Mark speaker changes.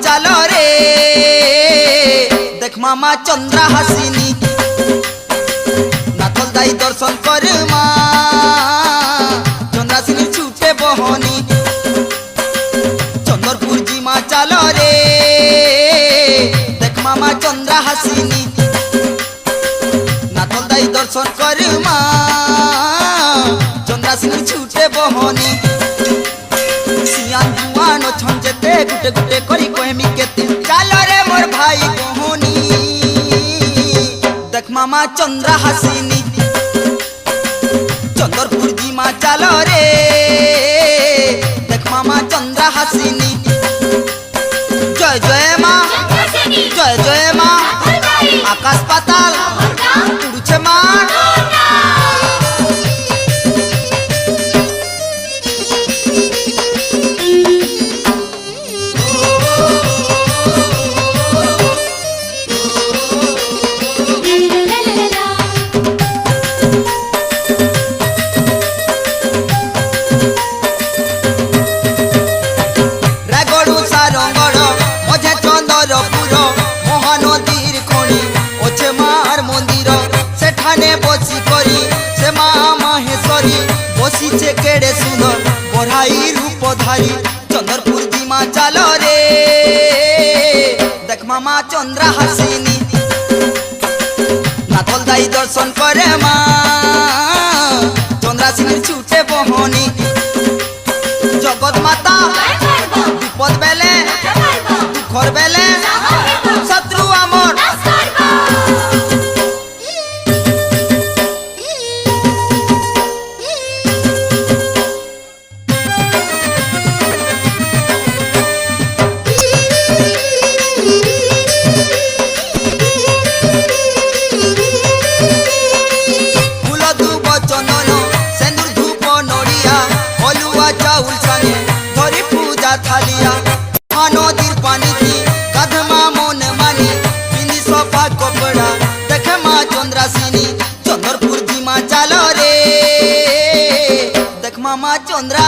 Speaker 1: চালো রে দেখ মামা চন্দ্রা হাসিনী নাথল দাই দর্শন কর মা চন্দ্রাসিনী ছুটে বহনি চন্দরপুর জিমা চালো রে দেখ মামা চন্দ্রা হাসিনী নাথল দাই দর্শন কর মা চন্দ্রাসিনী ছুটে বহনি সিয়ান জুয়ান ছন যেতে গুটে গুটে করি কহেমি কেতে চালো রে মোর ভাই বহনি দেখ মামা চন্দ্রা হাসিনী চন্দরপুর জিমা চালো রে দেখ মামা চন্দ্রা হাসিনী জয় জয় মা জয় জয় মা আকাশ পাতাল উড়ছে মা केड़े सुंदर पढ़ाई रूपधारी चंद्रपुर जिमा चालो रे देख मामा चंद्रा हासिनी नाथल दाई दर्शन करे मा चंद्रासिनी छुटे बहनी जगत माता विपद बेले दुखर बेले शत्रु आमर नदीर पानी थी कदमा मन मानी पिंदी सोफा कपड़ा देखे माँ चंद्रासिनी चंद्रपुर जिमा चालो रे देख मामा चंद्रा